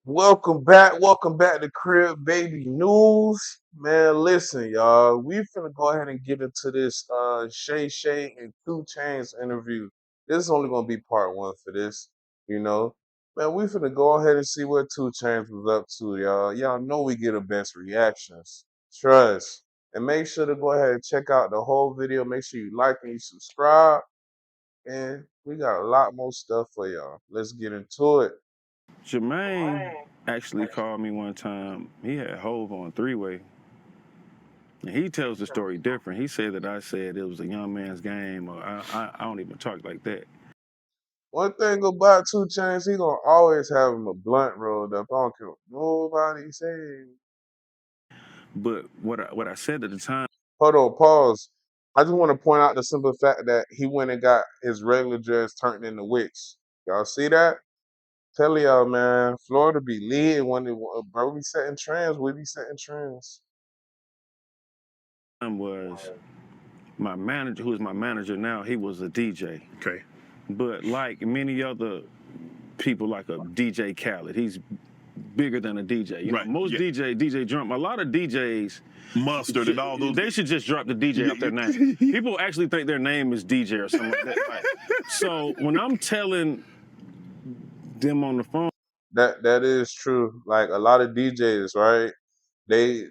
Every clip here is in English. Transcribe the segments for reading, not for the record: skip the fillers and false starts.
Welcome back to Crib Baby News. Man, listen, y'all. We finna go ahead and get into this Shay Shay and Chainz interview. This is only gonna be part one for this, you know. Man, we finna go ahead and see what Chainz was up to, y'all. Y'all know we get the best reactions. Trust. And make sure to go ahead and check out the whole video. Make sure you like and you subscribe. And we got a lot more stuff for y'all. Let's get into it. Jermaine actually called me one time. He had Hove on three-way. And he tells the story different. He said that I said it was a young man's game, or I don't even talk like that. One thing about Chainz, he gonna always have him a blunt rolled up. I don't care what nobody say. But what I said at the time. Hold on, pause. I just want to point out the simple fact that he went and got his regular dress turned into wicks. Y'all see that? Tell y'all, man, Florida be leading when it, bro, we setting trends. We be setting trends. Was my manager, who is my manager now, he was a DJ. Okay. But like many other people, like a DJ Khaled, he's bigger than a DJ. You know, most DJ drum, a lot of DJs, Mustard and all those. They should just drop the DJ off their name. People actually think their name is DJ or something like that. Like, so when I'm telling them on the phone, That is true. Like a lot of DJs, right? They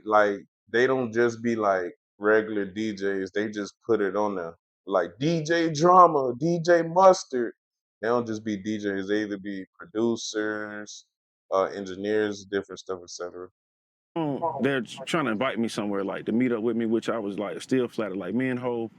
don't just be like regular DJs. They just put it on there. Like DJ Drama, DJ Mustard. They don't just be DJs. They either be producers, engineers, different stuff, etc. they're trying to invite me somewhere, like to meet up with me, which I was like still flattered. Like me and Hov,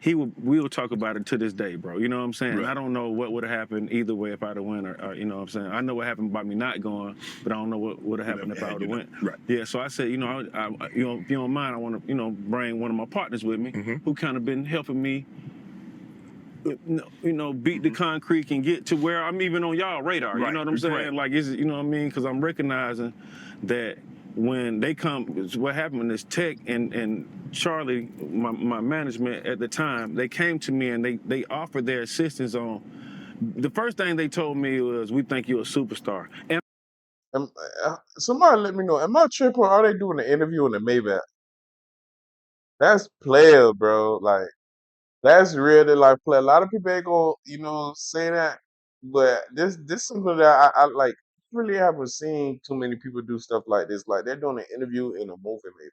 we'll talk about it to this day, bro. You know what I'm saying? Right. I don't know what would have happened either way if I'd have went, or you know what I'm saying? I know what happened by me not going, but I don't know what would have happened if I would have went. Right. Yeah, so I said, you know, if you don't mind, I want to, bring one of my partners with me who kind of been helping me, beat the concrete and get to where I'm even on y'all radar. Right. You know what I'm saying? Right. Like, you know what I mean? Because I'm recognizing that when they come, what happened is Tech and Charlie, my management at the time, they came to me and they offered their assistance on. The first thing they told me was, "We think you're a superstar." And Somebody let me know. Am I tripping? Or are they doing an interview in the Maybach? That's player, bro. Like that's really like play. A lot of people ain't gonna, say that, but this something that I like. Really haven't seen too many people do stuff like this. Like they're doing an interview in a movie, maybe.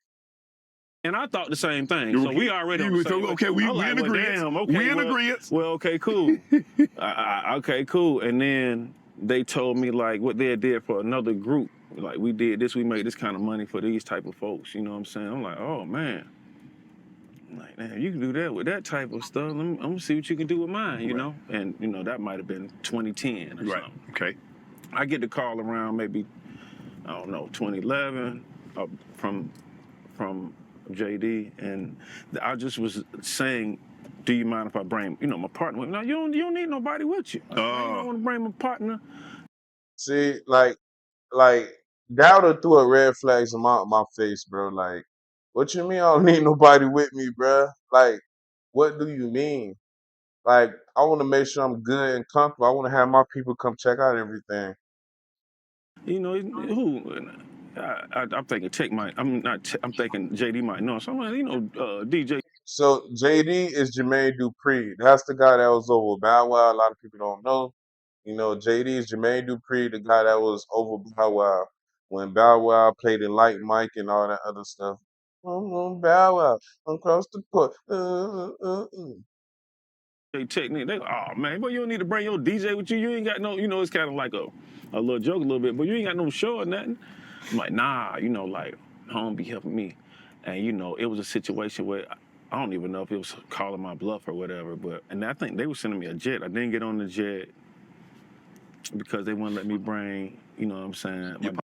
And I thought the same thing. So we already on the same okay. We in agreement. We in agreement. Well, okay, cool. Okay, cool. And then they told me like what they did for another group. Like we did this, we made this kind of money for these type of folks. You know what I'm saying? I'm like, oh man. I'm like, man, you can do that with that type of stuff. I'm gonna see what you can do with mine. You know, and that might have been 2010 or something. Okay. I get the call around maybe, I don't know, 2011 from JD, and I just was saying, do you mind if I bring, my partner with me? No, you don't need nobody with you. I don't want to bring my partner. See, like Dowder threw a red flags in my face, bro. Like, what you mean? I don't need nobody with me, bro. Like, what do you mean? Like, I want to make sure I'm good and comfortable. I want to have my people come check out everything. You know who? I'm thinking Tech might. I'm thinking JD might know. So I'm like, DJ. So JD is Jermaine Dupri. That's the guy that was over Bow Wow. A lot of people don't know. JD is Jermaine Dupri, the guy that was over Bow Wow when Bow Wow played in Light Mike and all that other stuff. I'm on Bow Wow across the court. Technique. They go, oh man, but you don't need to bring your DJ with you. You ain't got no, it's kind of like a little joke a little bit, but you ain't got no show or nothing. I'm like, nah, like home be helping me, and it was a situation where I don't even know if it was calling my bluff or whatever, and I think they were sending me a jet. I didn't get on the jet because they wouldn't let me bring, you know what I'm saying.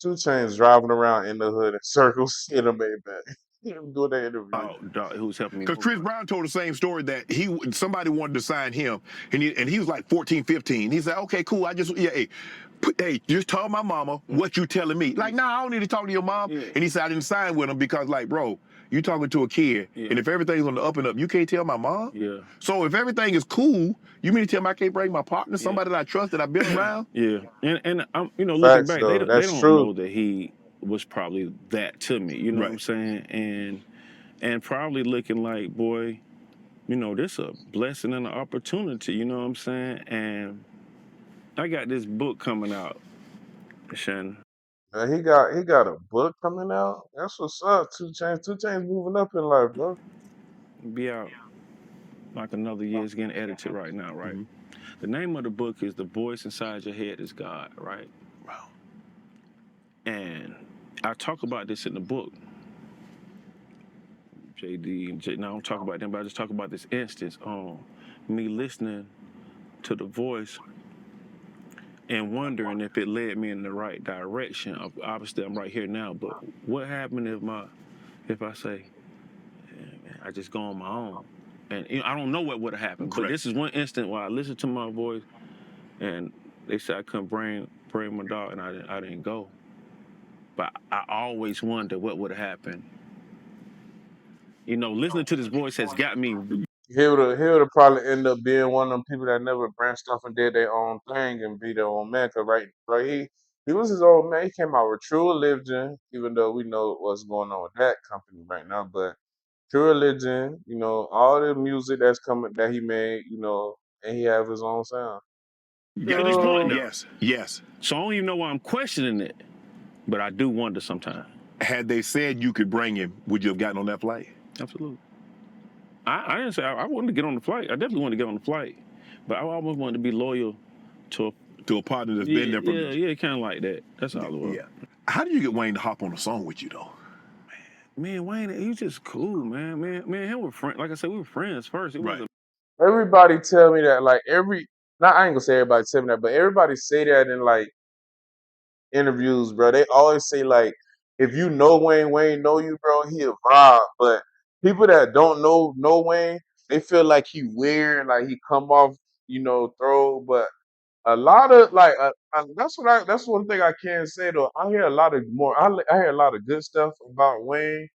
2 Chainz driving around in the hood in circles in a Maybach. Doing that interview. Oh, dog, who's helping me? Because Chris Brown told the same story that somebody wanted to sign him, and he was like 14, 15. He said, okay, cool. Hey, just tell my mama what you telling me. Like, nah, I don't need to talk to your mom. Yeah. And he said, I didn't sign with him because, like, bro, You talking to a kid, Yeah. and if everything's on the up and up, you can't tell my mom. Yeah. So if everything is cool, you mean to tell me I can't bring my partner, somebody that I trust, that I've been around? Yeah. And I'm, you know, looking Facts back, though. they That's don't true. know that he was probably that to me. You know what I'm Right. saying? And probably looking like, boy, you know, this a blessing and an opportunity. You know what I'm saying? And I got this book coming out, Shannon. He got a book coming out. That's what's up. 2 Chainz. 2 Chainz moving up in life, bro. Be out like another year. It's getting edited right now, right? The name of the book is The Voice Inside Your Head is God, right? Wow. And I talk about this in the book. JD and J. Now I don't talk about them, but I just talk about this instance on me listening to the voice and wondering if it led me in the right direction. Obviously, I'm right here now, but what happened if I say, "Yeah, man, I just go on my own?" And you know, I don't know what would have happened, but Correct. this is one instant where I listened to my voice, and they said I couldn't bring my dog, and I didn't go. But I always wonder what would have happened. You know, listening to this voice has got me. He would have probably ended up being one of them people that never branched off and did their own thing and be their own man. Cause right, he was his own man. He came out with True Religion, even though we know what's going on with that company right now. But True Religion, you know, all the music that's coming that he made, you know, and he have his own sound. To this point, though. Yes, yes. So I don't even know why I'm questioning it, but I do wonder sometimes. Had they said you could bring him, would you have gotten on that flight? Absolutely. I didn't say I wanted to get on the flight. I definitely wanted to get on the flight, but I always wanted to be loyal to To a partner that's been there from yeah, kind of like that. That's all it was. Yeah. How did you get Wayne to hop on a song with you though? Man, Wayne, he's just cool, man. Him with friends. Like I said, we were friends first. It Right. wasn't. Everybody tell me that, like not I ain't gonna say everybody tell me that, but everybody say that in like interviews, bro. They always say like, if you know Wayne, Wayne know you, bro. He a vibe. But people that don't know Wayne, they feel like he weird, like he come off, you know, throw. But a lot of like, that's one thing I can say though. I hear a lot of I hear a lot of good stuff about Wayne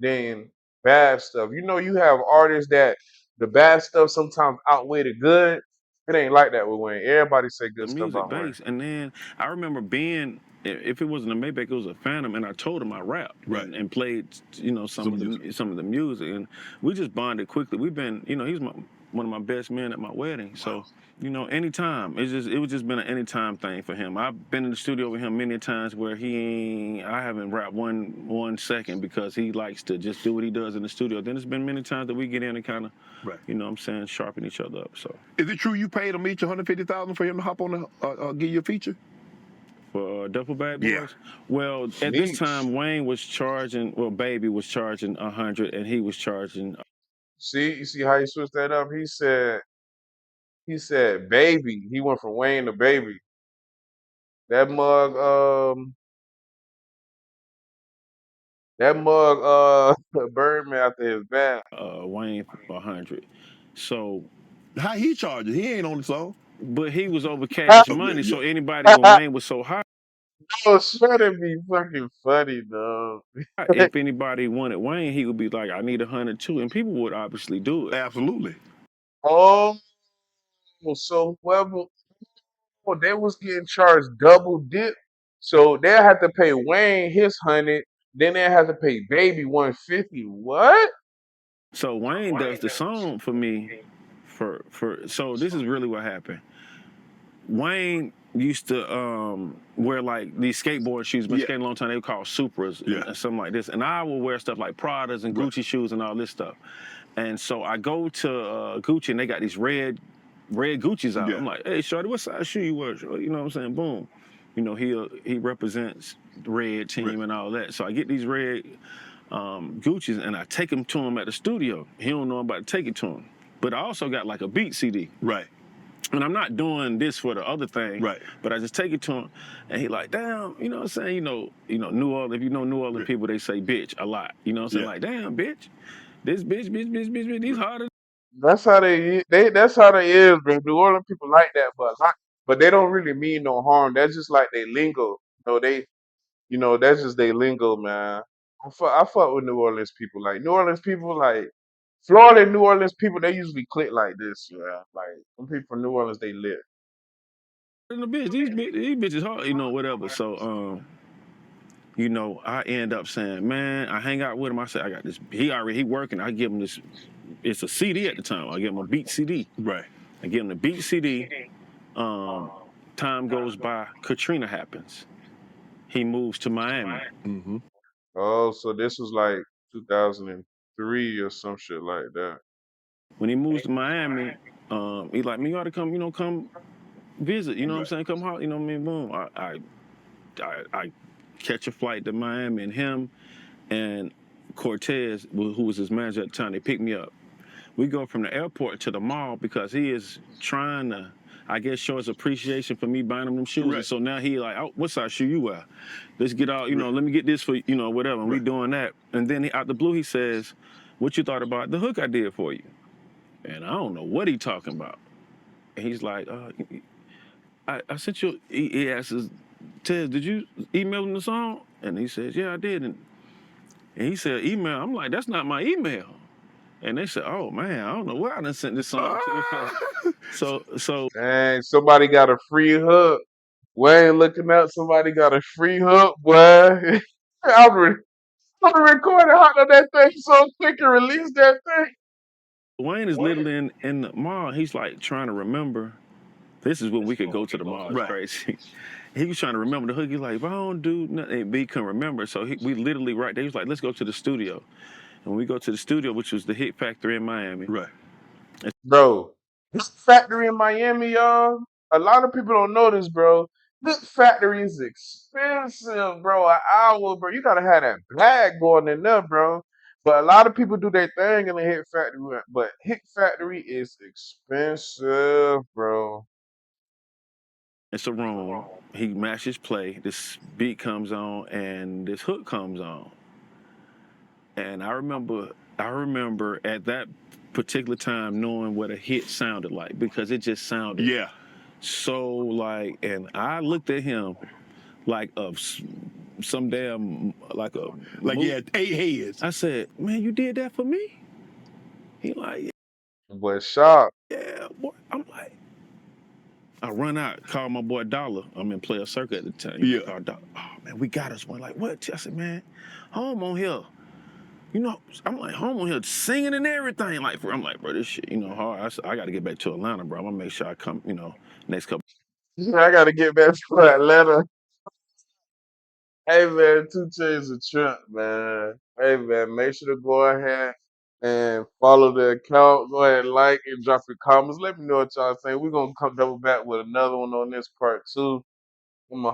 than bad stuff. You know, you have artists that the bad stuff sometimes outweigh the good. It ain't like that with Wayne. Everybody say The good stuff music about Wayne. base. And then I remember being, if it wasn't a Maybach, it was a Phantom, and I told him I rapped Right. and played, you know, some of the music, and we just bonded quickly. We've been, you know, he's one of my best men at my wedding, so. You know, anytime. It was just been an anytime thing for him. I've been in the studio with him many times where I haven't rapped one second because he likes to just do what he does in the studio. Then it's been many times that we get in and kind of, Right. you know what I'm saying, sharpen each other up. So Is it true you paid him each $150,000 for him to hop on the give you a feature? for Duffel Bag Boys, Yeah. well, at this Sheesh. time Wayne was charging, well, Baby was charging 100, and he was charging. See, you see how he switched that up? He said baby. He went from Wayne to baby. That mug, Birdman after his band. Wayne for 100. So, How he charging? He ain't on the song. but he was over cash money. So anybody when Wayne was so high. Oh, sure to be fucking funny, though. If anybody wanted Wayne, he would be like, I need 100 too, and people would obviously do it. Absolutely. Oh, so whoever, they was getting charged double dip. So they had to pay Wayne his 100, then they had to pay Baby 150. What? So Wayne does the song for me for so this is really what happened. Wayne used to wear like these skateboard shoes, been skating a long time, they were called Supras and something like this. And I will wear stuff like Pradas and Gucci shoes and all this stuff. And so I go to Gucci and they got these red Gucci's out. Yeah. I'm like, hey, shorty, what size shoe you wear? Shorty? You know what I'm saying? Boom. You know, he represents the red team and all that. So I get these red Gucci's and I take them to him at the studio. He don't know I'm about to take it to him. But I also got like a beat CD. Right. And I'm not doing this for the other thing. Right. But I just take it to him and he like, damn, you know what I'm saying? You know, New Orleans, if you know New Orleans people, they say bitch a lot. You know what I'm saying? Like, damn, bitch. This bitch, these harder. That's how that's how they is, bro. New Orleans people like that, but they don't really mean no harm. That's just like they lingo. That's just they lingo, man. I fuck with New Orleans people. Like New Orleans people, like Florida and New Orleans people, they usually click like this. Yeah, like some people from New Orleans, they lit. In the bitch, these bitches hard, whatever. So I end up saying, man, I hang out with him. I say, I got this. He working. I give him this. It's a CD at the time. I give him a beat CD. Right. I give him the beat CD. Time goes by. Katrina happens. He moves to Miami. Mm-hmm. Oh, so this was like 2003 or some shit like that. When he moves to Miami, he like, man, you ought to come, come visit. You know what I'm saying? Come out. You know what I mean? Boom. I catch a flight to Miami, and him and Cortez, who was his manager at the time, they picked me up. We go from the airport to the mall because he is trying to, I guess, show his appreciation for me buying him them shoes. Right. And so now he like, oh, what size shoe you wear? Let's get out, let me get this for, whatever. And we doing that. And then out the blue, he says, what you thought about the hook I did for you? And I don't know what he talking about. And he's like, I sent you, he asks us, Tez, did you email him the song? And he says, yeah, I did. And he said, email. I'm like, that's not my email. And they said, oh, man, I don't know where I done sent this song to. So Dang, somebody got a free hook. Wayne looking up, somebody got a free hook, boy. I'm recording hot on that thing so quick and release that thing. Wayne is literally in the mall. He's like trying to remember. This is when we could go to the mall. It's Right. crazy. He was trying to remember the hook. He's like, if I don't do nothing, B couldn't remember. So we literally right there. He was like, let's go to the studio. And when we go to the studio, which was the Hit Factory in Miami. Right. Bro, this factory in Miami, y'all. A lot of people don't know this, bro. This factory is expensive, bro. An hour, bro. You gotta have that bag going in there, bro. But a lot of people do their thing in the Hit Factory, but Hit Factory is expensive, bro. It's a room. He mashes play. This beat comes on, and this hook comes on. And I remember at that particular time knowing what a hit sounded like because it just sounded Yeah. so like. And I looked at him like some damn like a Like, yeah, 8 heads. I said, man, you did that for me? He like, But Sharpe, yeah, boy. I'm like, I run out, call my boy Dollar. I'm in Player Circle at the time. Yeah. Call Dollar. Oh man, we got us one. Like what? I said, man, home on here. I'm like home on here singing and everything. Like, I'm like, bro, this shit, hard. I said, I got to get back to Atlanta, bro. I'm gonna make sure I come, next couple. I gotta get back to Atlanta. Hey man, 2Chainz a trip, man. Hey man, make sure to go ahead and follow the account. Go ahead and like and drop your comments. Let me know what y'all think. We're gonna come double back with another one on this part 2.